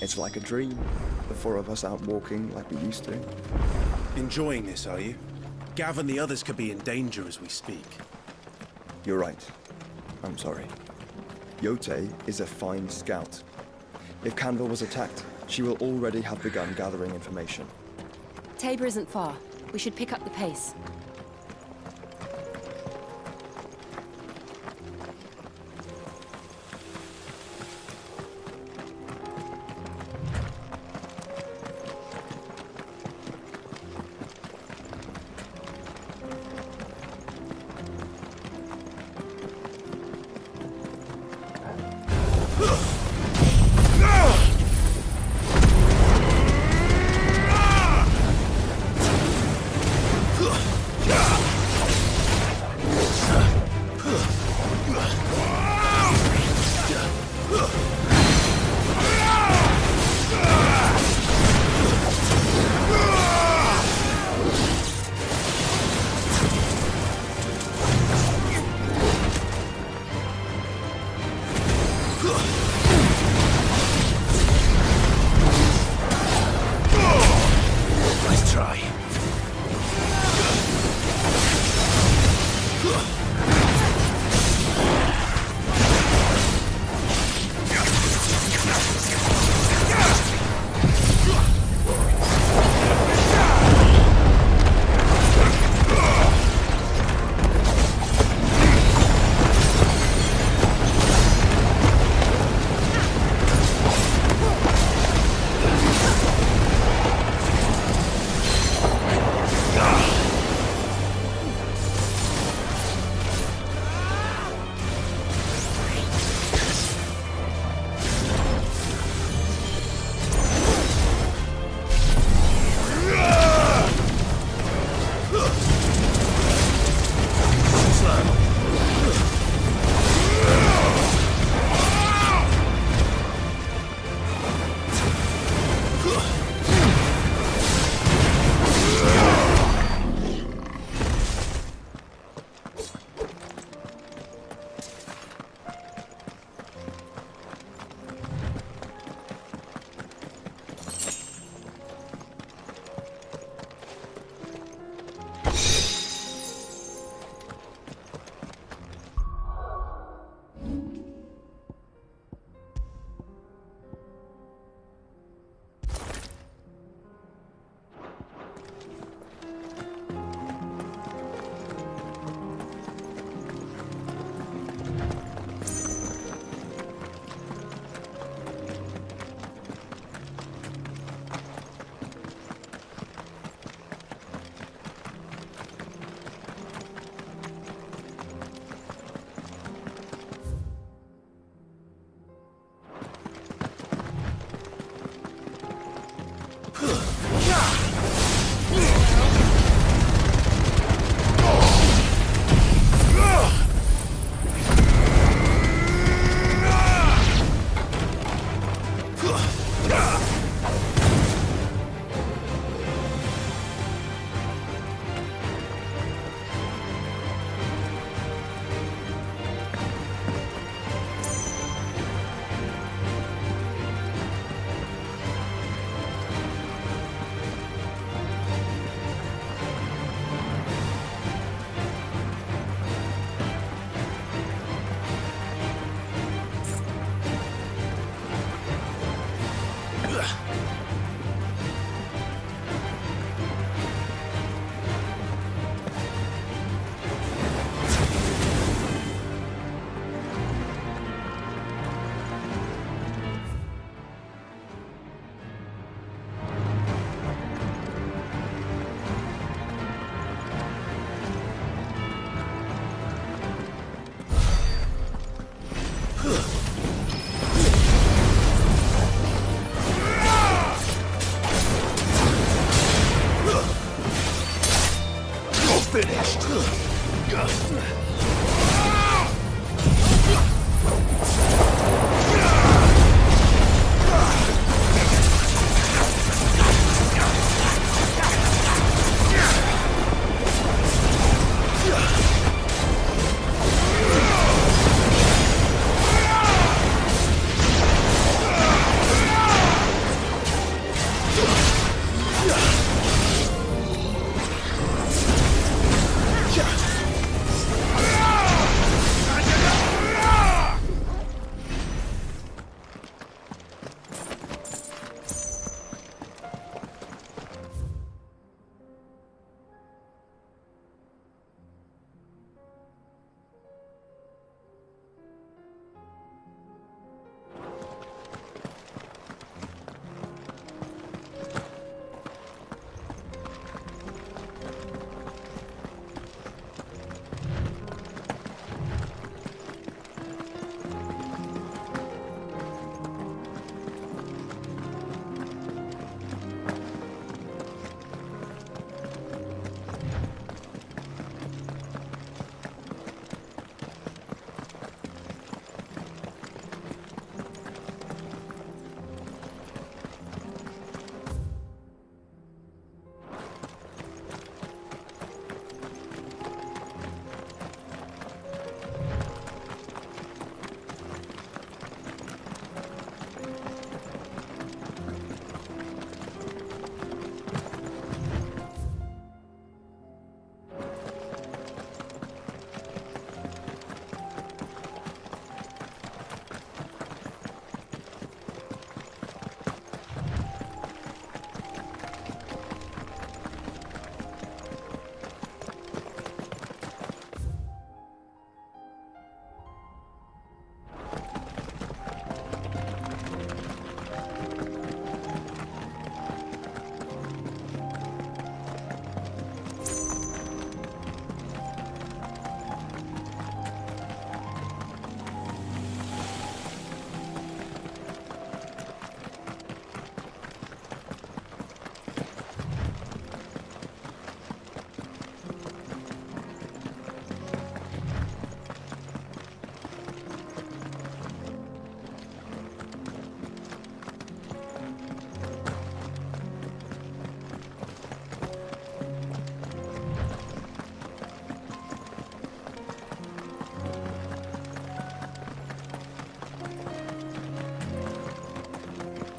It's like a dream. The four of us out walking like we used to. Enjoying this, are you? Gav and the others could be in danger as we speak. You're right. I'm sorry. Yote is a fine scout. If Kanver was attacked, she will already have begun gathering information. Tabor isn't far. We should pick up the pace.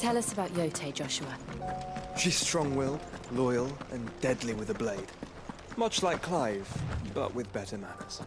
Tell us about Yote, Joshua. She's strong-willed, loyal, and deadly with a blade. Much like Clive, but with better manners.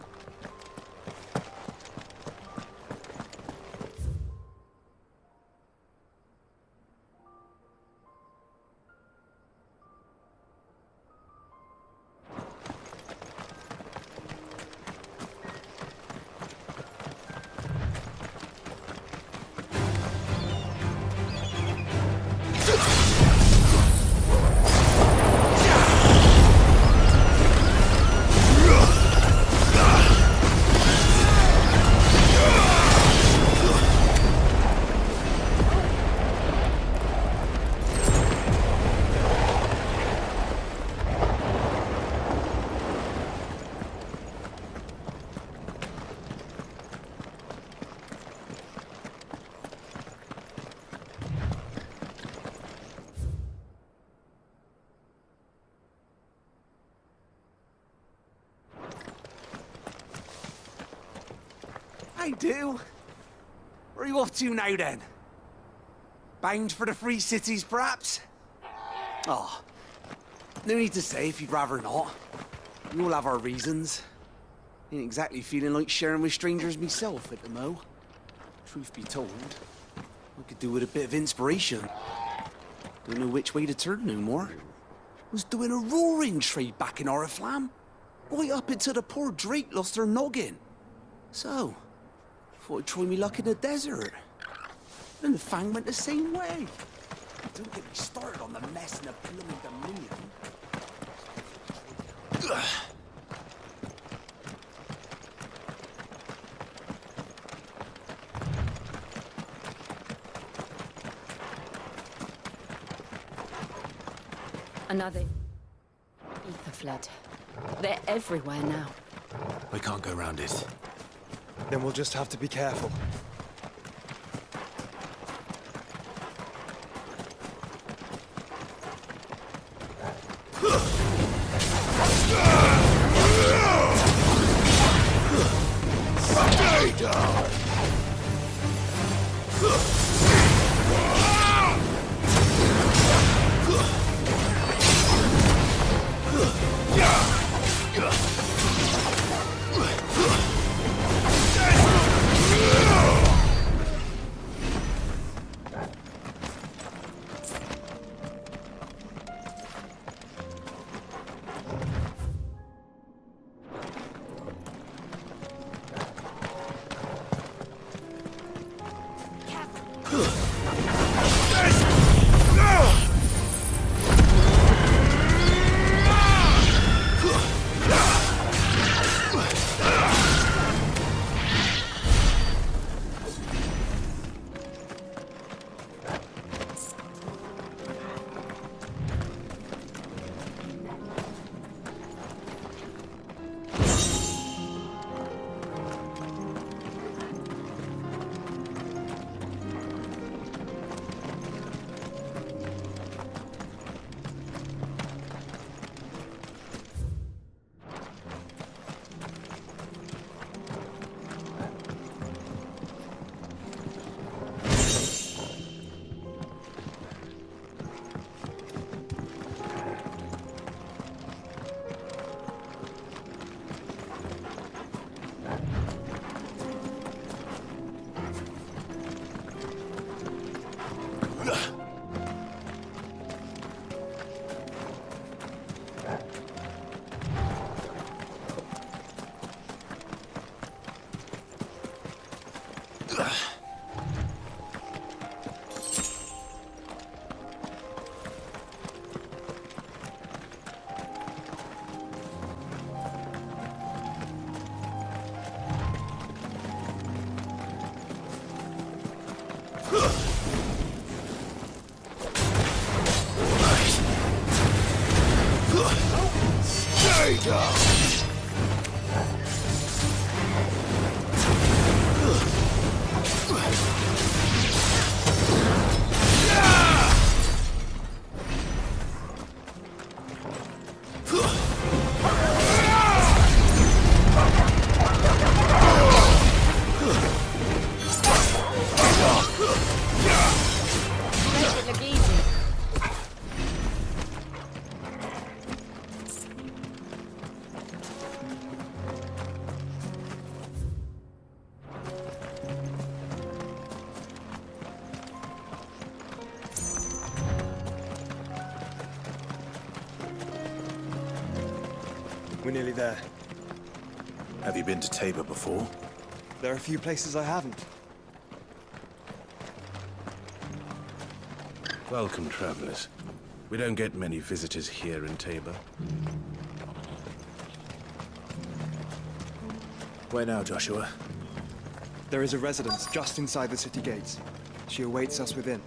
I do. Where are you off to now, then? Bound for the Free Cities, perhaps? Oh, no need to say if you'd rather not. We all have our reasons. Ain't exactly feeling like sharing with strangers myself at the mo. Truth be told, I could do with a bit of inspiration. Don't know which way to turn no more. Was doing a roaring trade back in Oriflamme. Right up until the poor Drake lost her noggin. So, thought I'd try me luck in the desert. And the Fang went the same way. Don't get me started on the mess in the blooming Dominion. Ugh. Another ether flood. They're everywhere now. We can't go round it. Then we'll just have to be careful. Stay down! We're nearly there. Have you been to Tabor before? There are a few places I haven't. Welcome, travelers. We don't get many visitors here in Tabor. Where now, Joshua? There is a residence just inside the city gates. She awaits us within.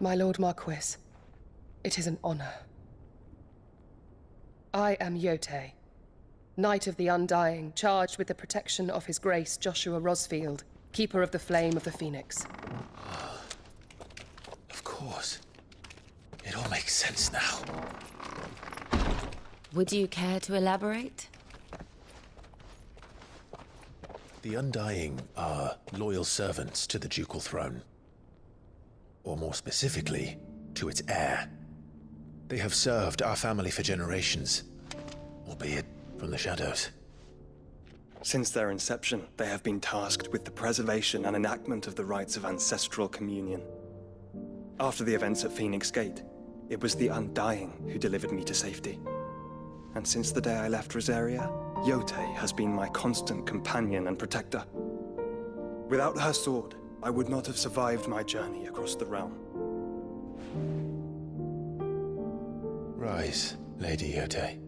My Lord Marquis, it is an honor. I am Yotei, Knight of the Undying, charged with the protection of His Grace Joshua Rosfield, Keeper of the Flame of the Phoenix. Of course. It all makes sense now. Would you care to elaborate? The Undying are loyal servants to the ducal throne. Or more specifically, to its heir. They have served our family for generations, albeit from the shadows. Since their inception, they have been tasked with the preservation and enactment of the rites of ancestral communion. After the events at Phoenix Gate, it was the Undying who delivered me to safety. And since the day I left Rosaria, Yotei has been my constant companion and protector. Without her sword, I would not have survived my journey across the realm. Rise, Lady Yotei.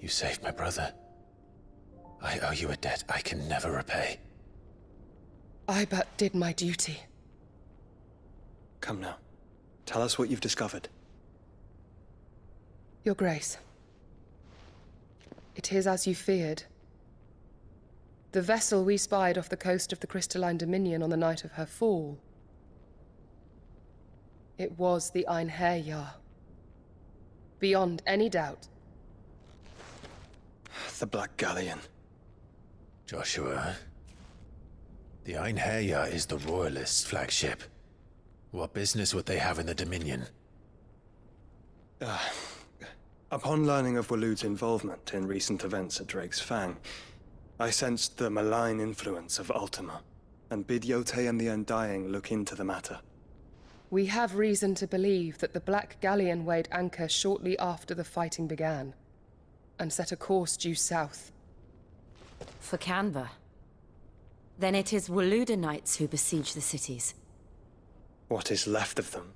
You saved my brother. I owe you a debt I can never repay. I but did my duty. Come now. Tell us what you've discovered. Your Grace. It is as you feared. The vessel we spied off the coast of the Crystalline Dominion on the night of her fall. It was the Einherjar. Beyond any doubt. The Black Galleon. Joshua, the Einherjar is the Royalists' flagship. What business would they have in the Dominion? Upon learning of Walhoed's involvement in recent events at Drake's Fang, I sensed the malign influence of Ultima, and bid Yotei and the Undying look into the matter. We have reason to believe that the Black Galleon weighed anchor shortly after the fighting began, and set a course due south. For Kanver. Then it is Walhoed knights who besiege the cities. What is left of them,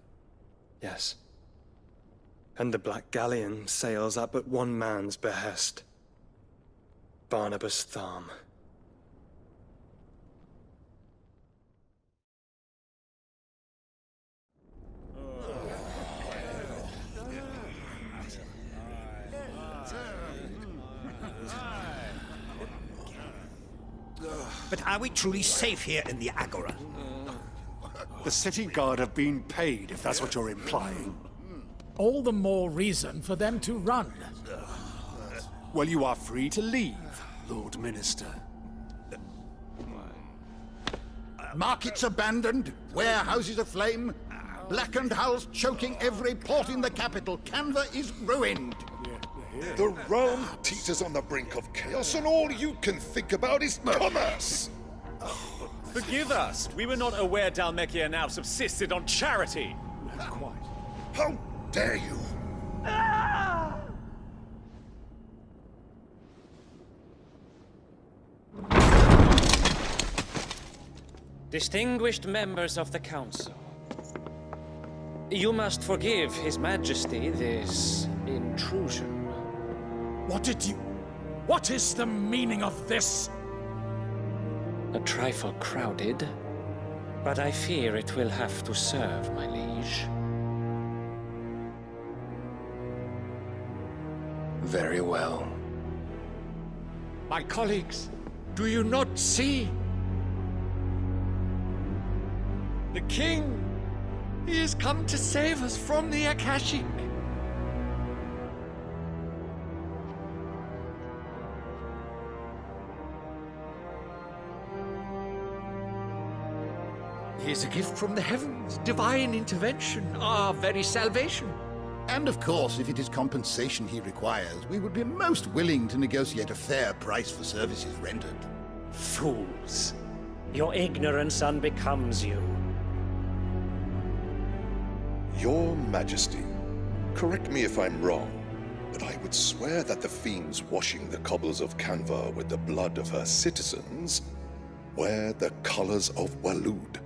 yes. And the Black Galleon sails at but one man's behest. Barnabas Tharm. But are we truly safe here in the Agora? The city guard have been paid, if that's what you're implying. All the more reason for them to run. Well, you are free to leave, Lord Minister. Markets abandoned, warehouses aflame, blackened hulls choking every port in the capital. Kanver is ruined. The realm teeters on the brink of chaos, and all you can think about is commerce! Forgive us! We were not aware Dhalmekia now subsisted on charity! Quite. How dare you! Distinguished members of the Council, you must forgive His Majesty this intrusion. What is the meaning of this? A trifle crowded, But I fear it will have to serve, my liege. Very well. My colleagues, do you not see? The king! He has come to save us from the Akashic! He is a gift from the heavens, divine intervention, our very salvation. And of course, if it is compensation he requires, we would be most willing to negotiate a fair price for services rendered. Fools! Your ignorance unbecomes you. Your Majesty, correct me if I'm wrong, but I would swear that the fiends washing the cobbles of Kanver with the blood of her citizens wear the colors of Walhoed.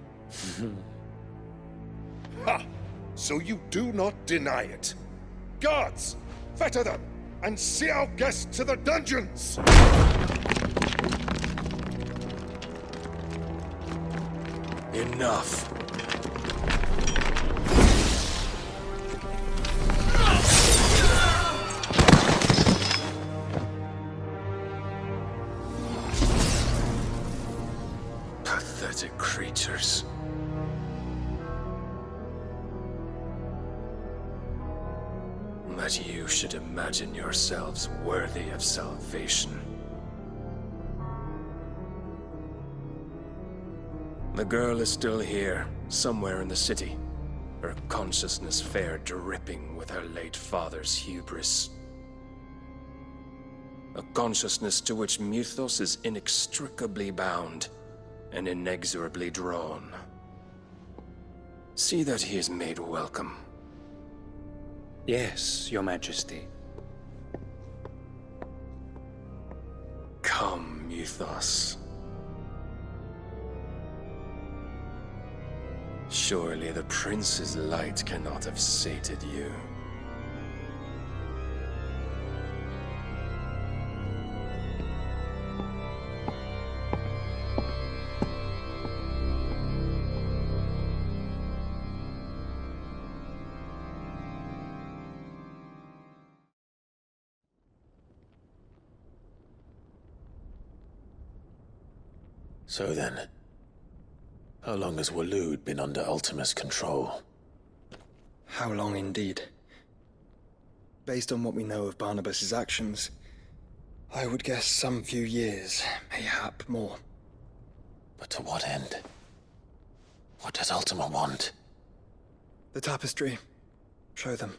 Ha! So you do not deny it. Guards, fetter them, and see our guests to the dungeons! Enough. Pathetic creatures. That you should imagine yourselves worthy of salvation. The girl is still here, somewhere in the city, her consciousness fair dripping with her late father's hubris. A consciousness to which Mythos is inextricably bound and inexorably drawn. See that he is made welcome. Yes, Your Majesty. Come, Mythos. Surely the prince's light cannot have sated you. So then, how long has Walhoed been under Ultima's control? How long indeed? Based on what we know of Barnabas's actions, I would guess some few years, mayhap more. But to what end? What does Ultima want? The tapestry. Show them.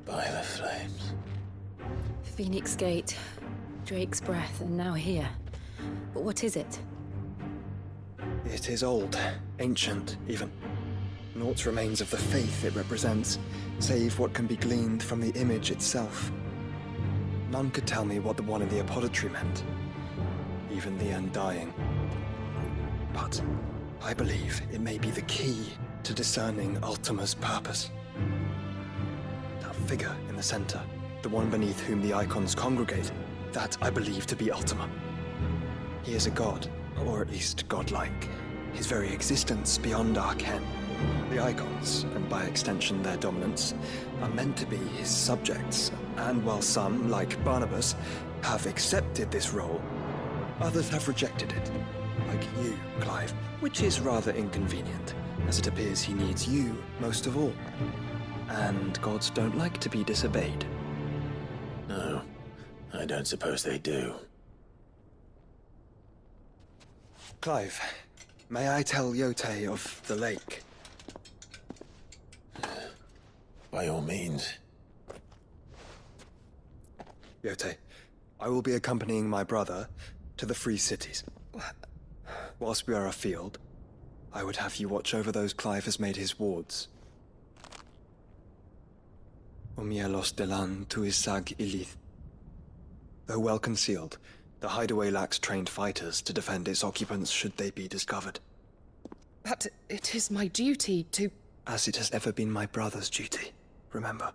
By the flames. Phoenix Gate, Drake's Breath, and now here. But what is it? It is old, ancient, even. Naught remains of the faith it represents, save what can be gleaned from the image itself. None could tell me what the one in the apothecary meant, even the Undying. But I believe it may be the key to discerning Ultima's purpose. That figure in the center, the one beneath whom the icons congregate, that I believe to be Ultima. He is a god, or at least godlike, his very existence beyond our ken. The icons, and by extension their dominance, are meant to be his subjects, and while some, like Barnabas, have accepted this role, others have rejected it, like you, Clive, which is rather inconvenient, as it appears he needs you most of all. And gods don't like to be disobeyed. No, I don't suppose they do. Clive, may I tell Yote of the lake? By all means. Yote, I will be accompanying my brother to the Free Cities. Whilst we are afield, I would have you watch over those Clive has made his wards. Omielos delan tuisag ilith. Though well concealed, the hideaway lacks trained fighters to defend its occupants should they be discovered. But it is my duty to... As it has ever been my brother's duty, remember.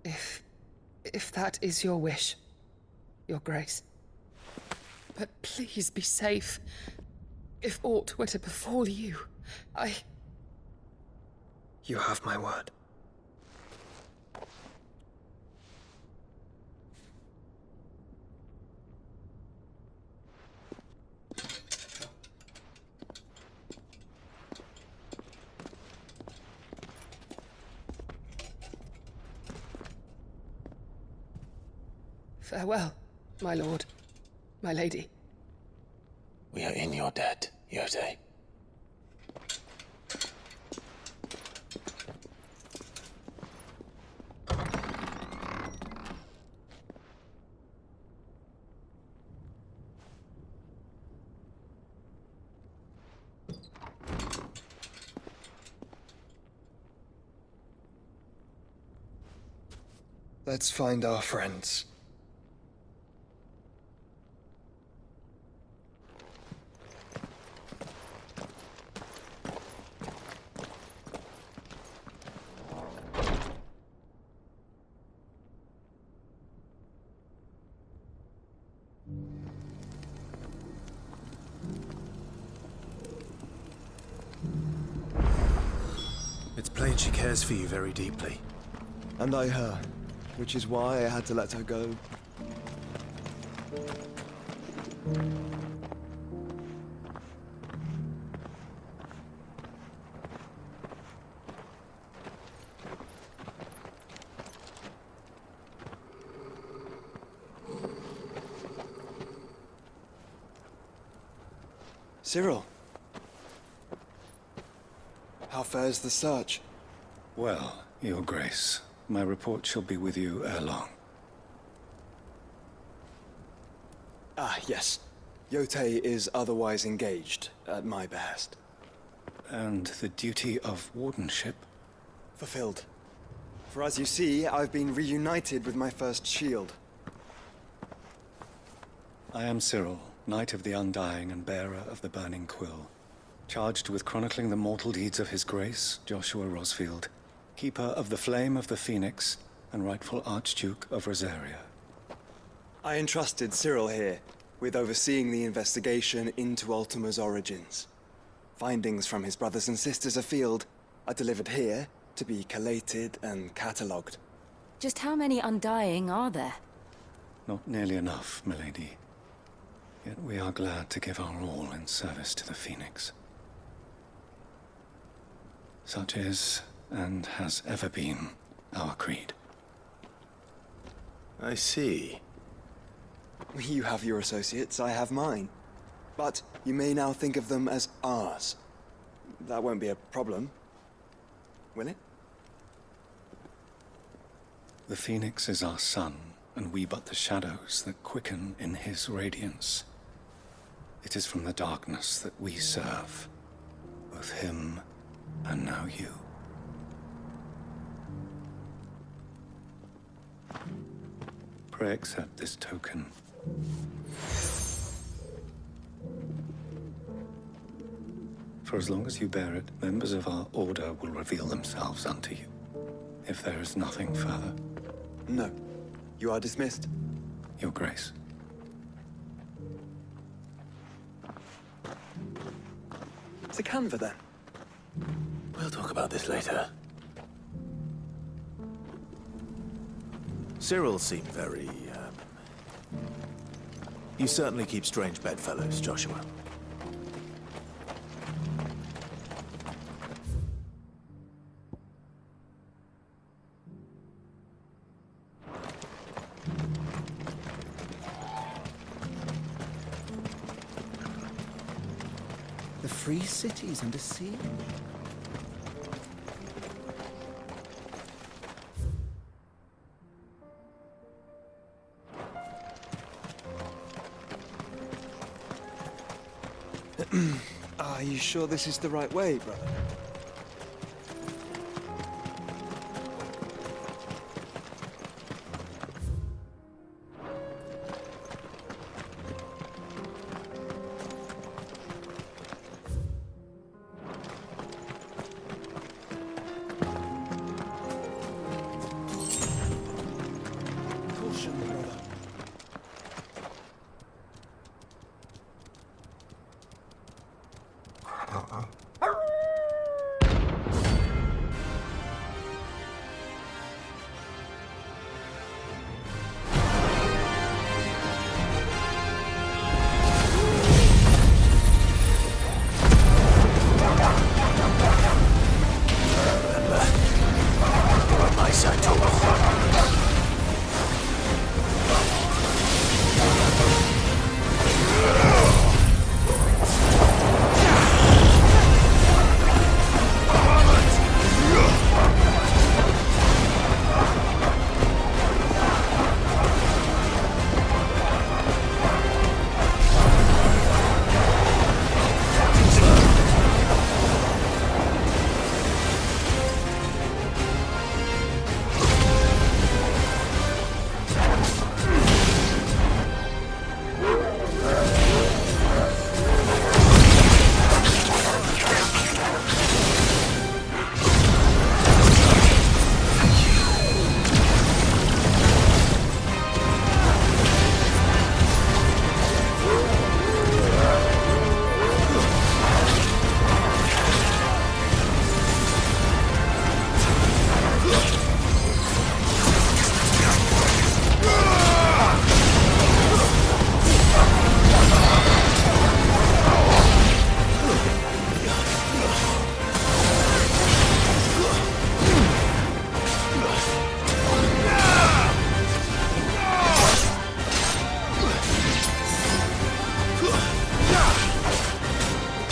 If that is your wish, Your Grace. But please be safe. If aught were to befall you, You have my word. Farewell, my lord, my lady. We are in your debt, Yotei. Let's find our friends. It's plain she cares for you very deeply. And I her, which is why I had to let her go. Cyril. How fares the search? Well, Your Grace, my report shall be with you ere long. Ah, yes. Yotei is otherwise engaged, at my behest. And the duty of wardenship? Fulfilled. For as you see, I've been reunited with my first shield. I am Cyril, Knight of the Undying and bearer of the Burning Quill, charged with chronicling the mortal deeds of His Grace, Joshua Rosfield, Keeper of the Flame of the Phoenix and rightful Archduke of Rosaria. I entrusted Cyril here with overseeing the investigation into Ultima's origins. Findings from his brothers and sisters afield are delivered here to be collated and catalogued. Just how many Undying are there? Not nearly enough, milady. Yet we are glad to give our all in service to the Phoenix. Such is, and has ever been, our creed. I see. You have your associates, I have mine. But you may now think of them as ours. That won't be a problem, will it? The Phoenix is our sun, and we but the shadows that quicken in his radiance. It is from the darkness that we serve, both him and now you. Pray accept this token. For as long as you bear it, members of our order will reveal themselves unto you. If there is nothing further. No. You are dismissed. Your Grace. To Kanver, then. We'll talk about this later. Cyril seemed very, You certainly keep strange bedfellows, Joshua. The free cities under sea? Are you sure this is the right way, brother?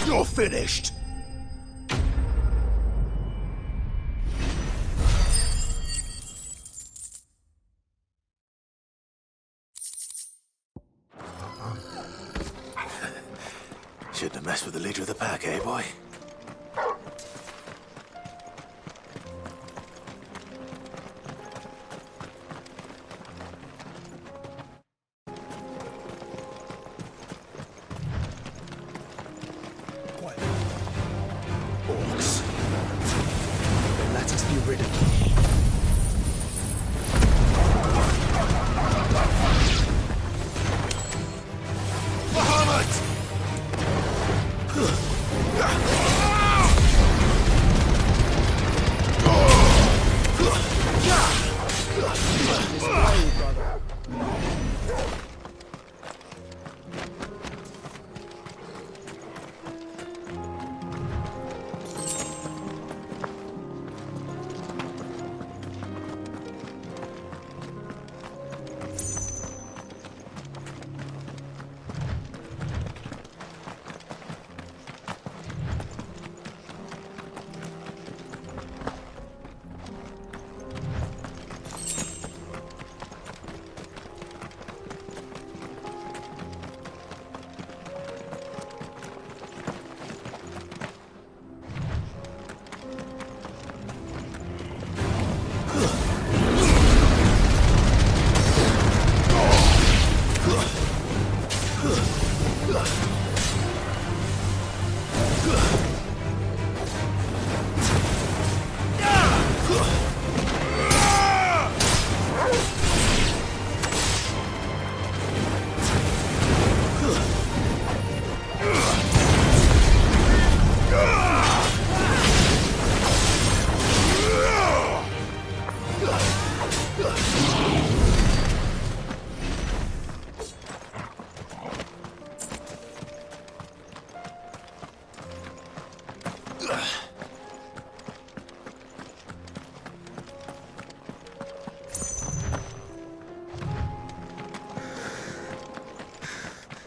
You're finished! Shouldn't have messed with the leader of the pack, eh, boy? Orcs. Then let us be rid of them.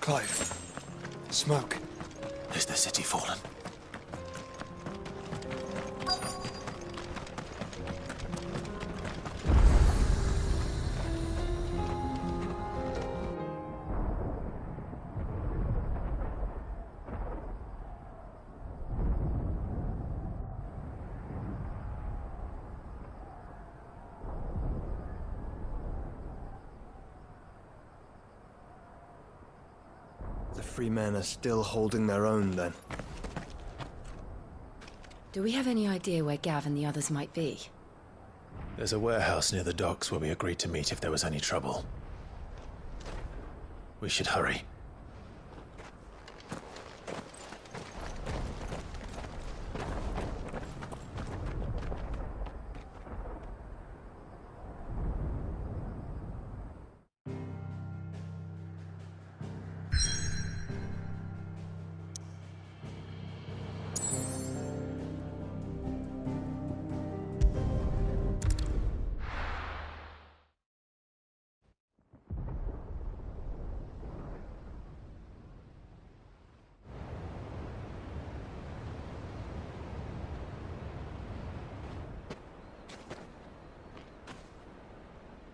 Clive. Smoke. Is the city fallen? The free men are still holding their own, then. Do we have any idea where Gav and the others might be? There's a warehouse near the docks where we agreed to meet if there was any trouble. We should hurry.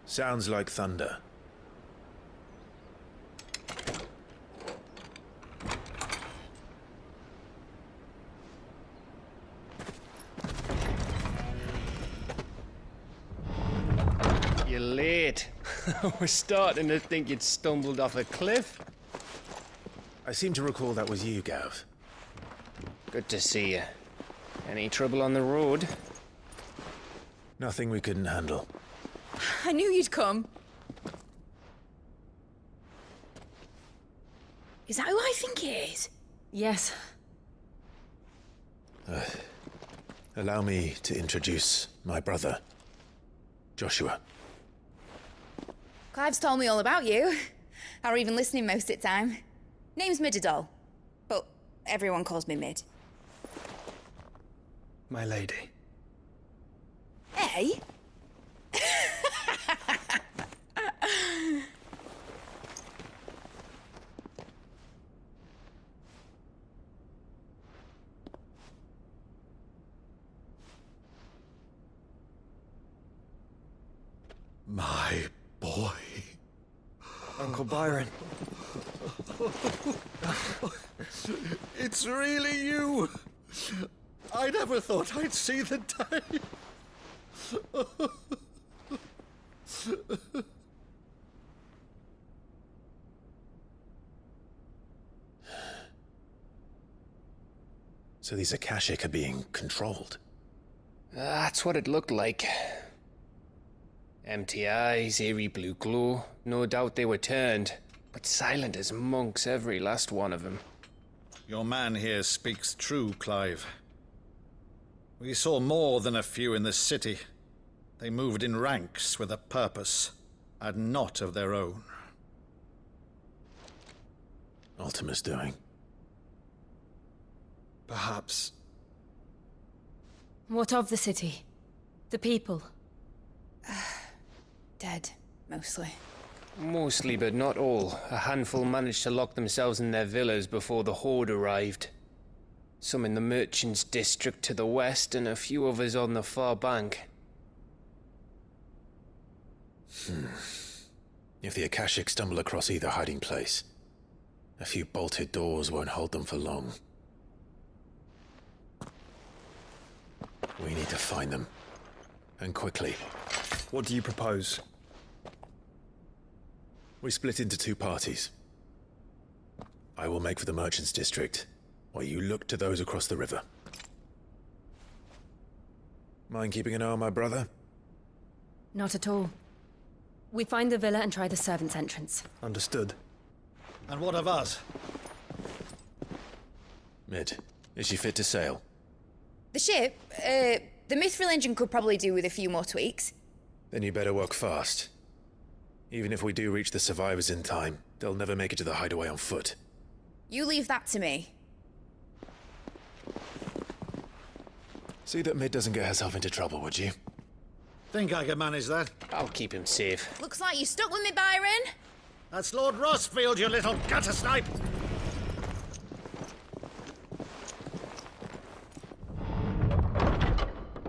Sounds like thunder. You're late. We're starting to think you'd stumbled off a cliff. I seem to recall that was you, Gav. Good to see you. Any trouble on the road? Nothing we couldn't handle. I knew you'd come. Is that who I think it is? Yes. Allow me to introduce my brother, Joshua. Clive's told me all about you. Or even listening most of the time. Name's Midadol, but everyone calls me Mid. My lady. Hey? My boy. Uncle Byron. It's really you. I never thought I'd see the day. So these Akashic are being controlled? That's what it looked like. Empty eyes, eerie blue glow. No doubt they were turned, but silent as monks, every last one of them. Your man here speaks true, Clive. We saw more than a few in this city. They moved in ranks with a purpose, and not of their own. Ultima's doing. Perhaps. What of the city? The people? Dead, mostly. Mostly, but not all. A handful managed to lock themselves in their villas before the Horde arrived. Some in the merchants' district to the west, and a few others on the far bank. If the Akashic stumble across either hiding place, a few bolted doors won't hold them for long. We need to find them. And quickly. What do you propose? We split into two parties. I will make for the merchants' district, while you look to those across the river. Mind keeping an eye on my brother? Not at all. We find the villa and try the servants' entrance. Understood. And what of us? Mid, is she fit to sail? The ship, the Mithril engine could probably do with a few more tweaks. Then you better work fast. Even if we do reach the survivors in time, they'll never make it to the hideaway on foot. You leave that to me. See that Mid doesn't get herself into trouble, would you? Think I can manage that? I'll keep him safe. Looks like you stuck with me, Byron. That's Lord Rossfield, you little gutter snipe!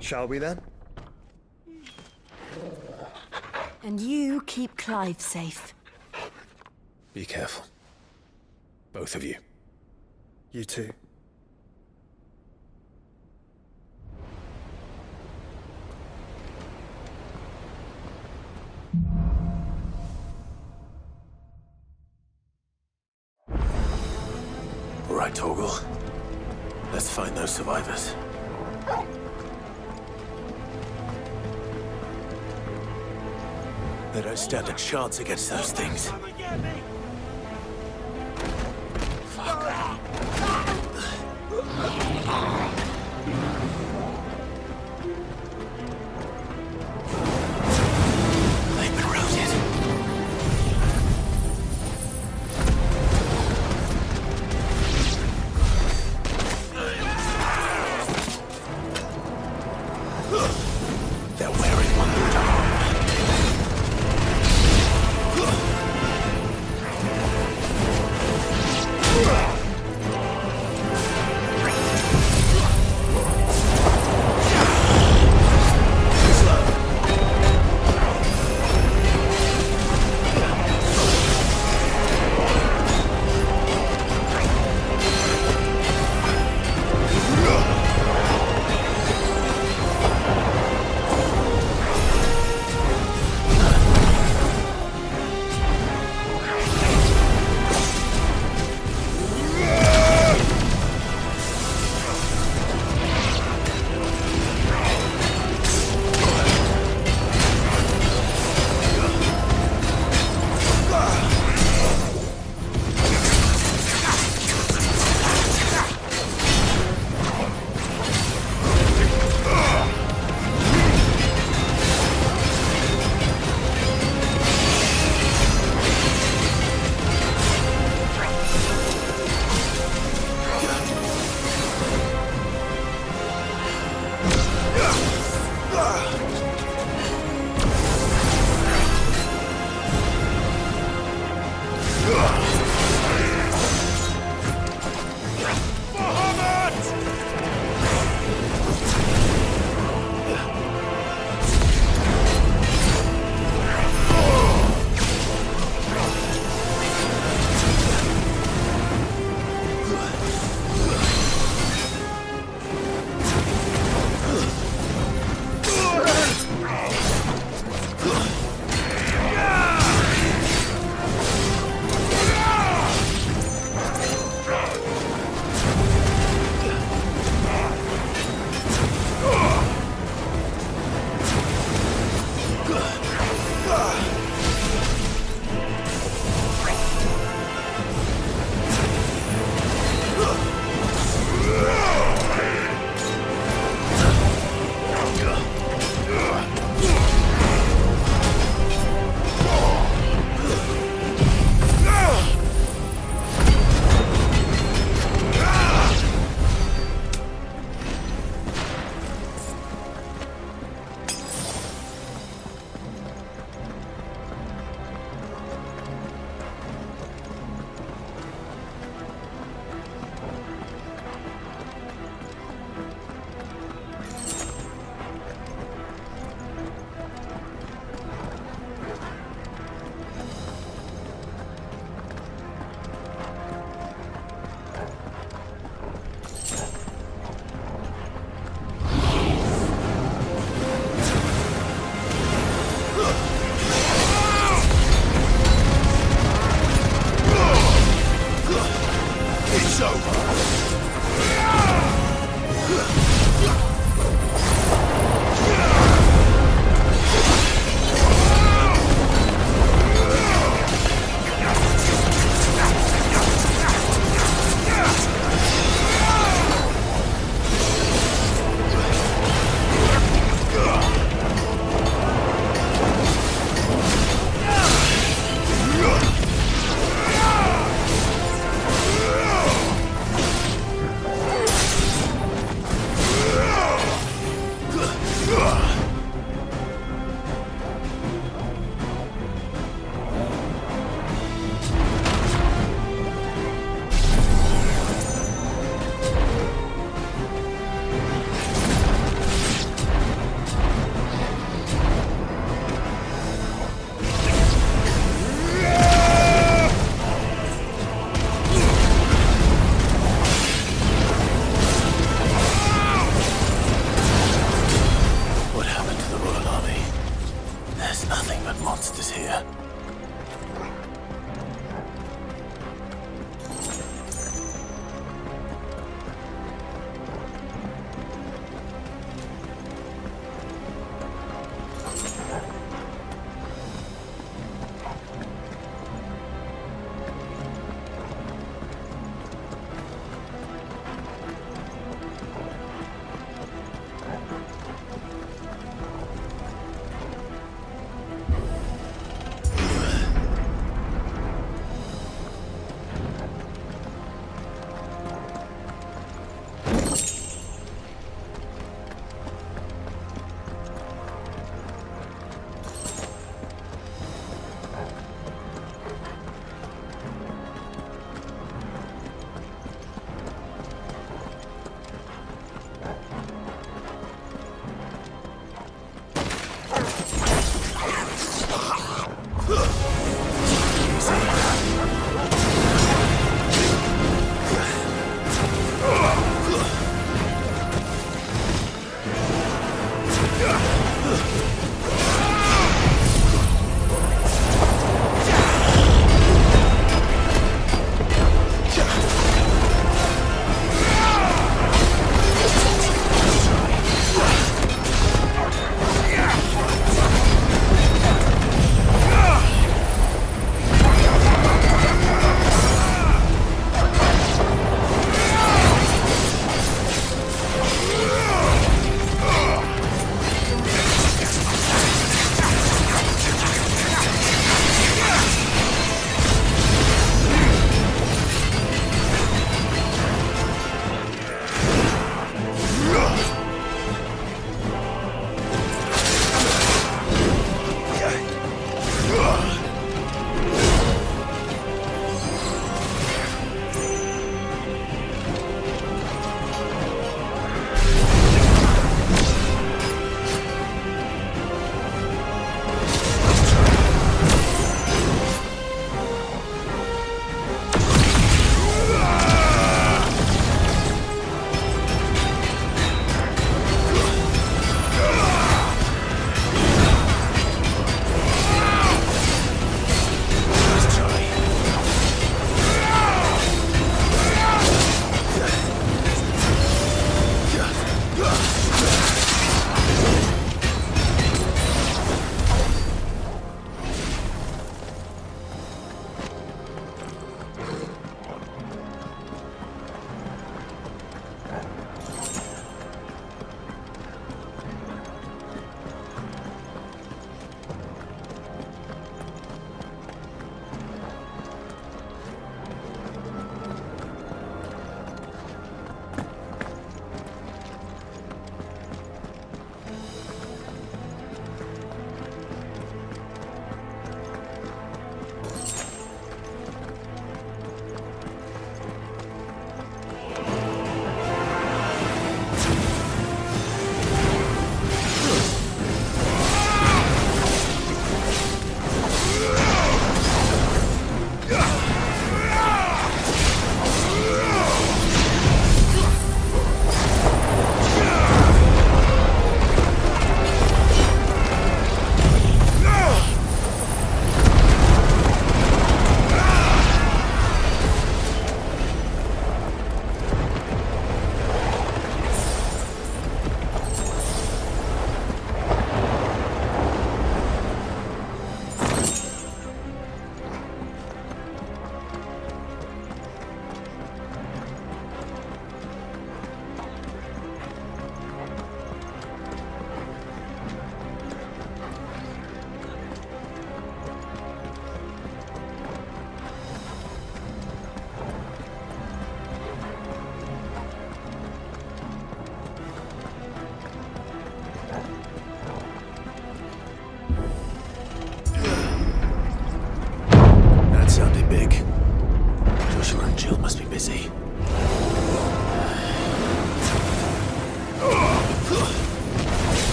Shall we then? And you keep Clive safe. Be careful. Both of you. You too. All right, Torgal. Let's find those survivors. They don't stand a chance against those things. They've been routed. They're wearing one arm. It's over!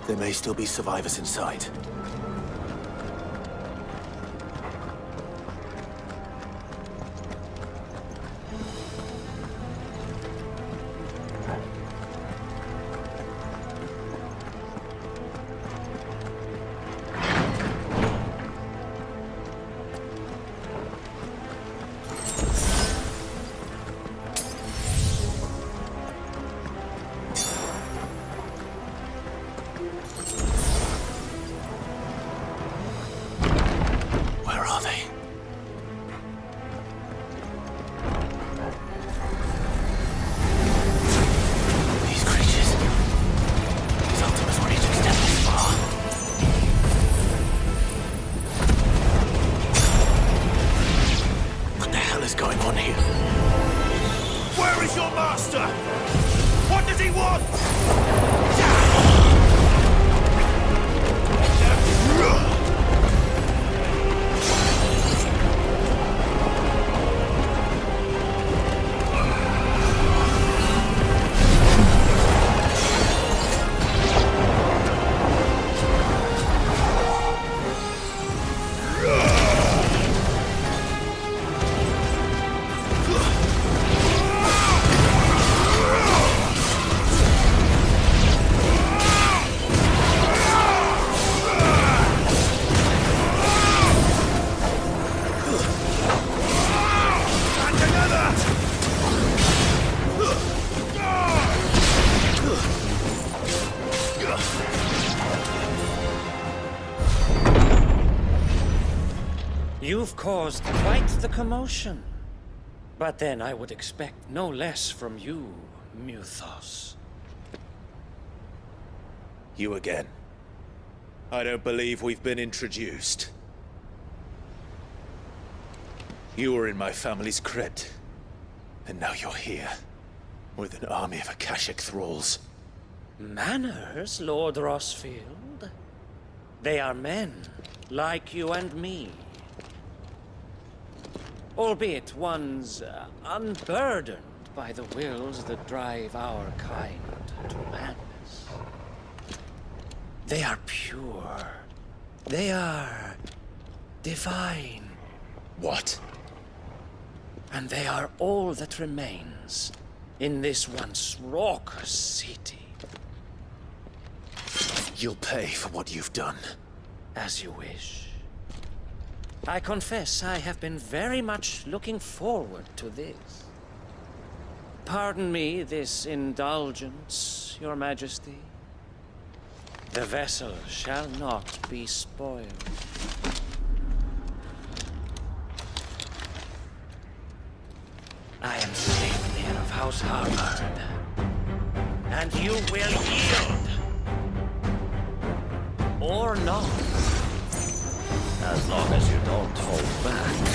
There may still be survivors inside. You've caused quite the commotion. But then I would expect no less from you, Muthos. You again. I don't believe we've been introduced. You were in my family's crypt. And now you're here. With an army of Akashic thralls. Manners, Lord Rosfield? They are men, like you and me. Albeit ones unburdened by the wills that drive our kind to madness. They are pure. They are divine. What? And they are all that remains in this once raucous city. You'll pay for what you've done. As you wish. I confess I have been very much looking forward to this. Pardon me this indulgence, Your Majesty. The vessel shall not be spoiled. I am Savior of House Harvard, and you will yield. Or not. As long as you don't hold back.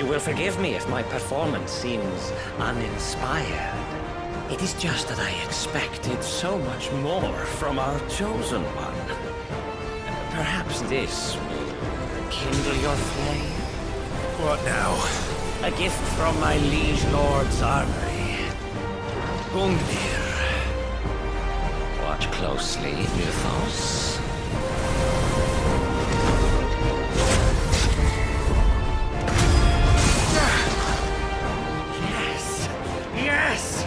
You will forgive me if my performance seems uninspired. It is just that I expected so much more from our chosen one. Perhaps this will kindle your flame? What now? A gift from my liege lord's armory. Gungnir. Watch closely, Mythos. Yes! Yes!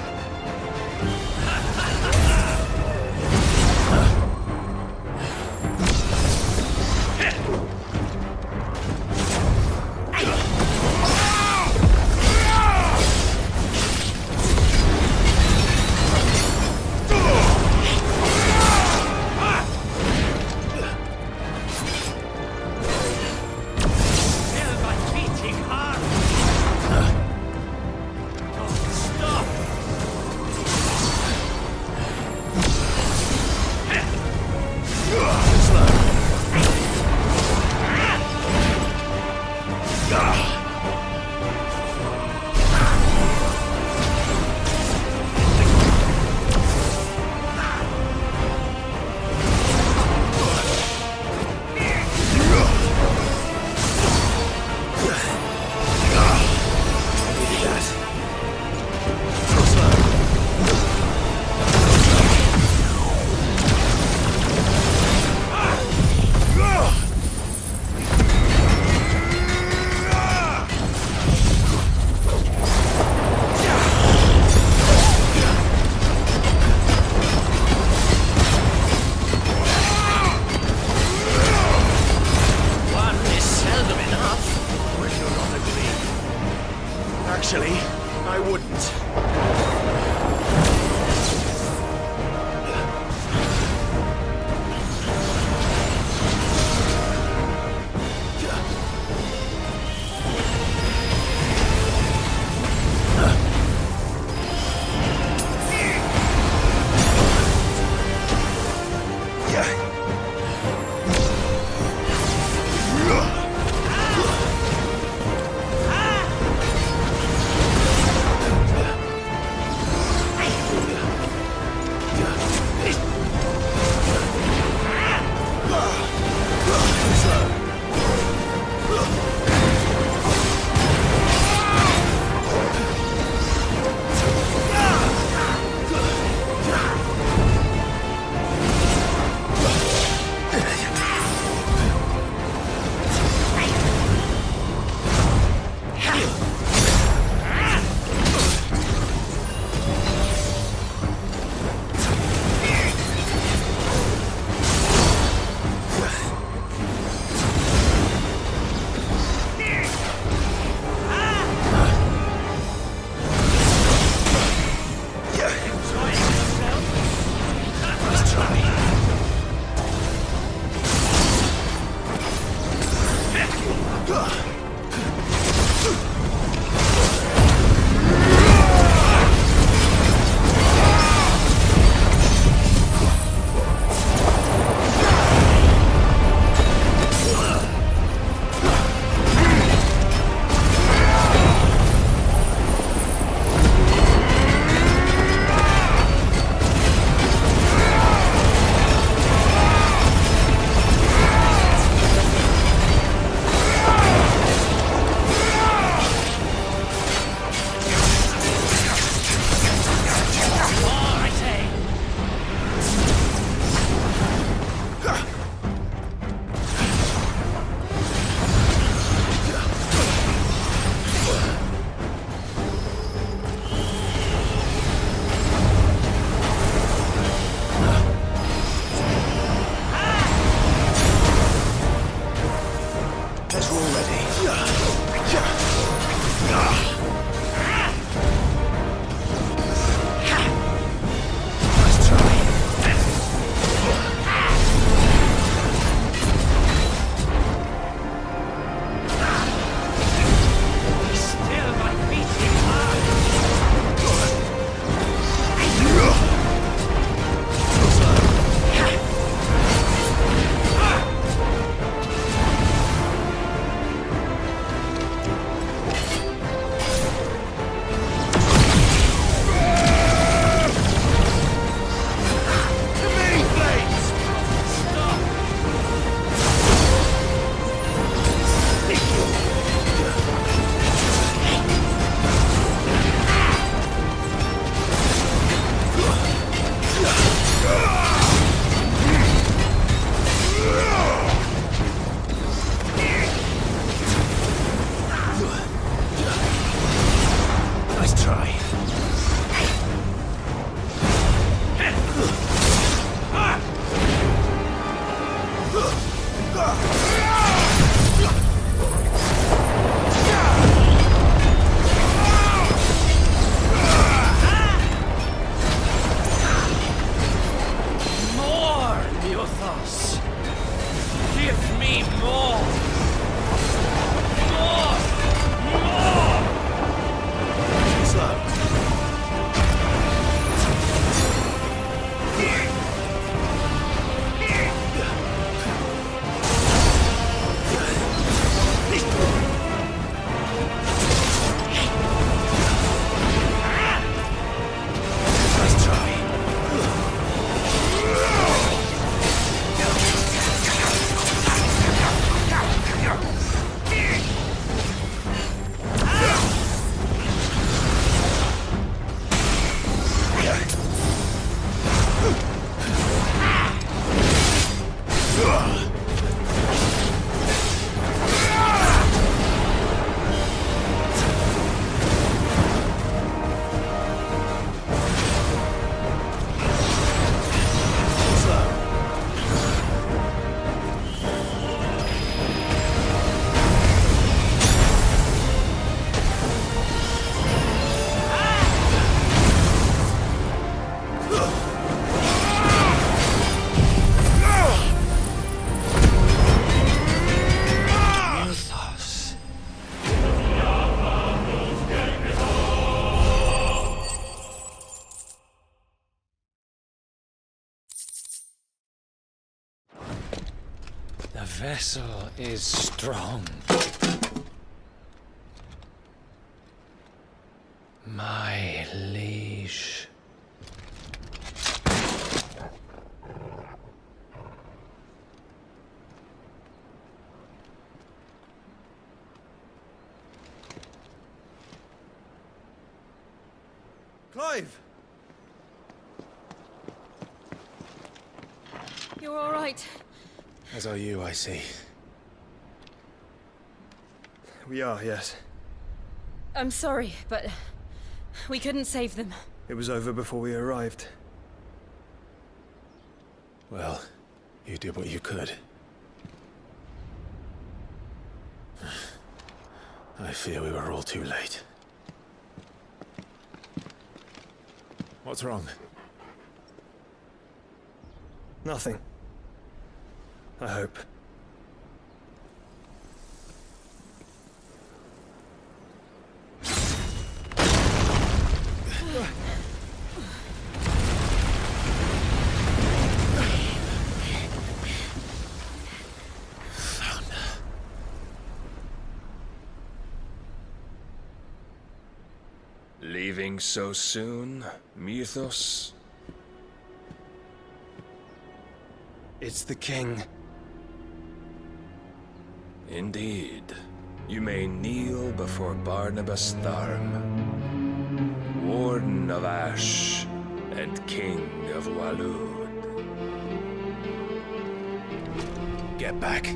Actually, I wouldn't. vessel is strong. My liege. Clive! You're all right. As are you, I see. We are, yes. I'm sorry, but we couldn't save them. It was over before we arrived. Well, you did what you could. I fear we were all too late. What's wrong? Nothing. I hope. Leaving so soon, Mythos? It's the king. Indeed. You may kneel before Barnabas Tharm, Warden of Ash and King of Walhoed. Get back.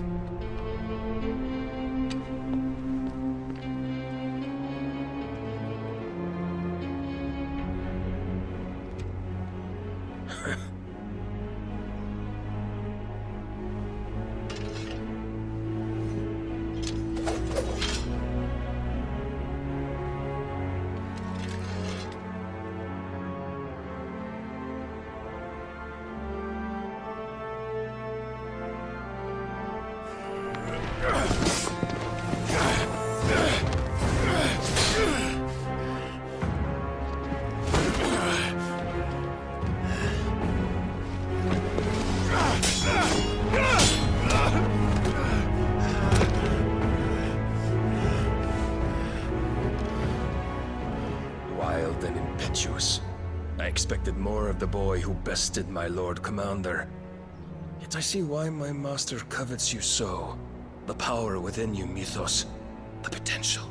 Wild and impetuous. I expected more of the boy who bested my Lord Commander. Yet I see why my master covets you so. The power within you, Mythos. The potential.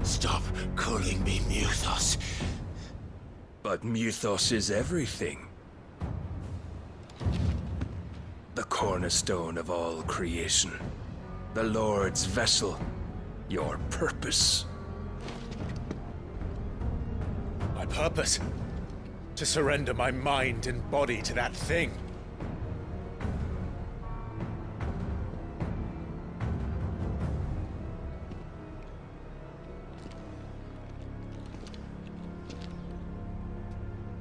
Stop calling me Mythos. But Mythos is everything. The cornerstone of all creation. The Lord's vessel. Your purpose. My purpose? To surrender my mind and body to that thing.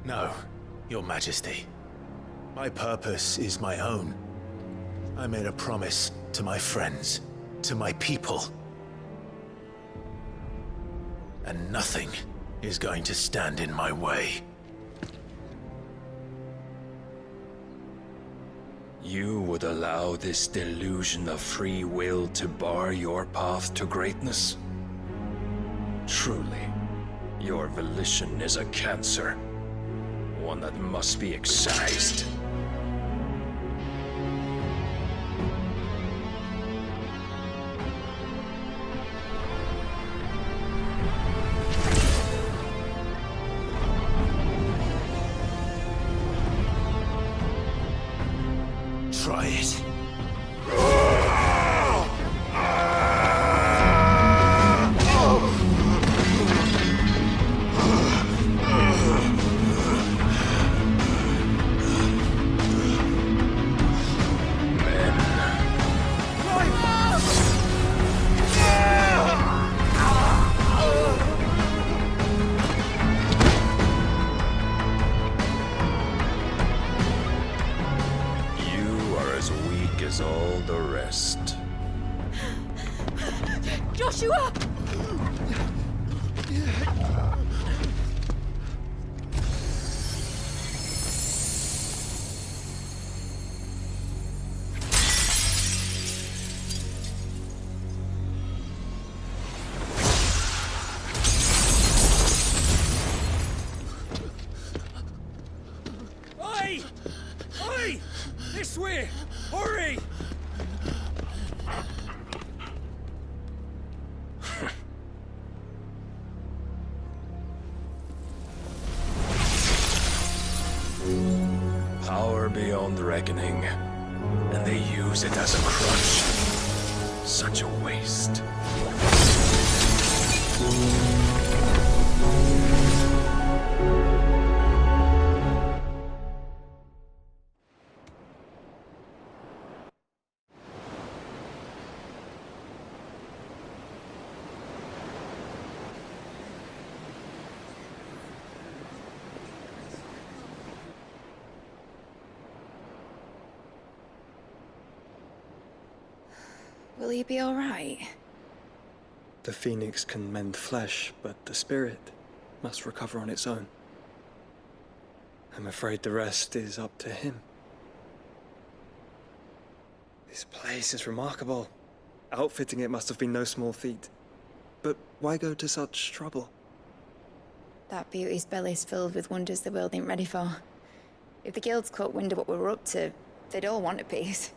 No, Your Majesty. My purpose is my own. I made a promise to my friends, to my people. And nothing is going to stand in my way. You would allow this delusion of free will to bar your path to greatness? Truly, your volition is a cancer. One that must be excised. Try it. As all the rest. Joshua! Hurry! Power beyond reckoning, and they use it as a crutch. Such a waste. Will he be alright? The phoenix can mend flesh, but the spirit must recover on its own. I'm afraid the rest is up to him. This place is remarkable. Outfitting it must have been no small feat. But why go to such trouble? That beauty's belly's filled with wonders the world ain't ready for. If the guilds caught wind of what we were up to, they'd all want a piece.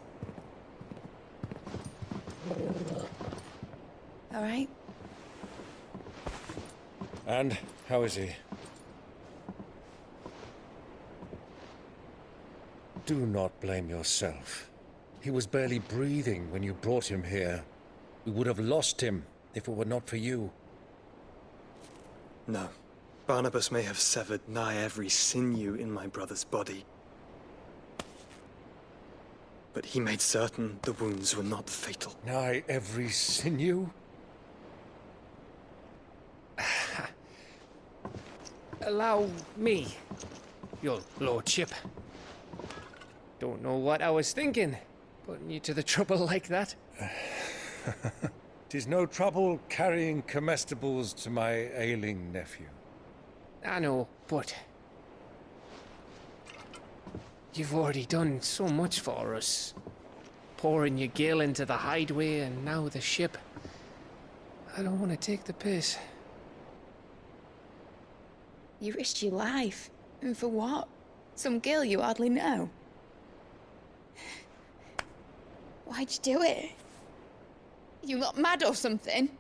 All right? And how is he? Do not blame yourself. He was barely breathing when you brought him here. We would have lost him if it were not for you. No. Barnabas may have severed nigh every sinew in my brother's body. But he made certain the wounds were not fatal. Nigh every sinew? Allow me, your lordship. Don't know what I was thinking, putting you to the trouble like that. 'Tis no trouble carrying comestibles to my ailing nephew. I know, but you've already done so much for us. Pouring your gale into the hideaway and now the ship. I don't want to take the piss. You risked your life. And for what? Some girl you hardly know. Why'd you do it? You not mad or something?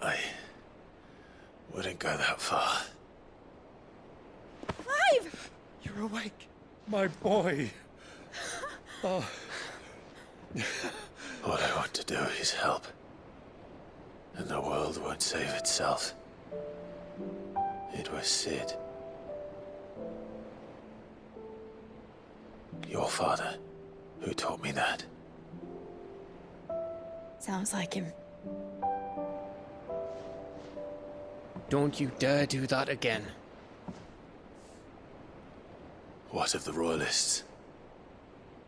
I wouldn't go that far. Clive! You're awake. My boy. Oh. All I want to do is help. And the world won't save itself. It was Sid. Your father, who taught me that. Sounds like him. Don't you dare do that again. What of the Royalists?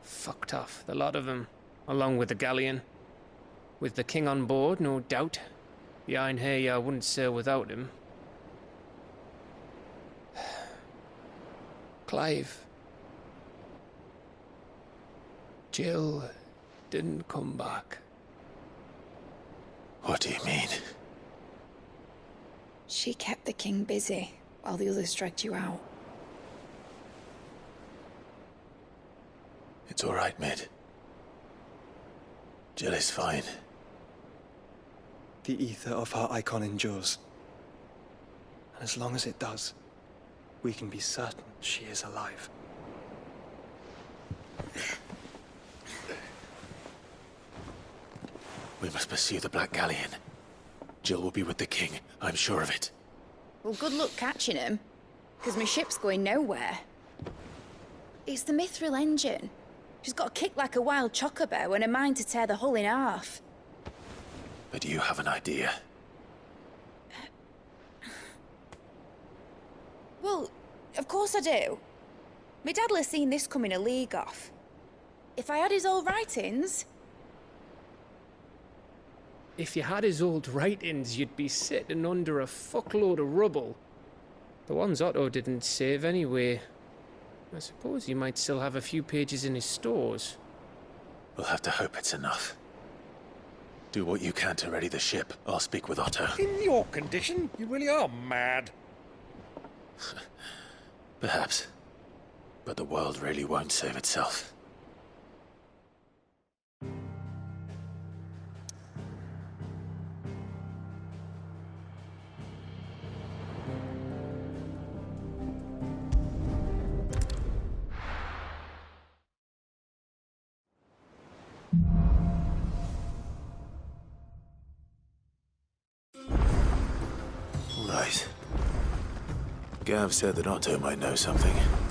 Fucked off, the lot of them, along with the galleon. With the king on board, no doubt. The Iron Hair wouldn't sail without him. Clive. Jill didn't come back. What do you mean? She kept the king busy while the others dragged you out. It's all right, Mid. Jill is fine. The ether of her icon endures. And as long as it does, we can be certain she is alive. We must pursue the Black Galleon. Jill will be with the king, I'm sure of it. Well, good luck catching him, because my ship's going nowhere. It's the Mithril engine. She's got a kick like a wild chocobo and a mind to tear the hull in half. But do you have an idea? Well, of course I do. My dad'll have seen this coming a league off. If I had his old writings... If you had his old writings, you'd be sitting under a fuckload of rubble. The ones Otto didn't save anyway. I suppose he might still have a few pages in his stores. We'll have to hope it's enough. Do what you can to ready the ship. I'll speak with Otto. In your condition, you really are mad. Perhaps. But the world really won't save itself. Right. Gav said that Otto might know something.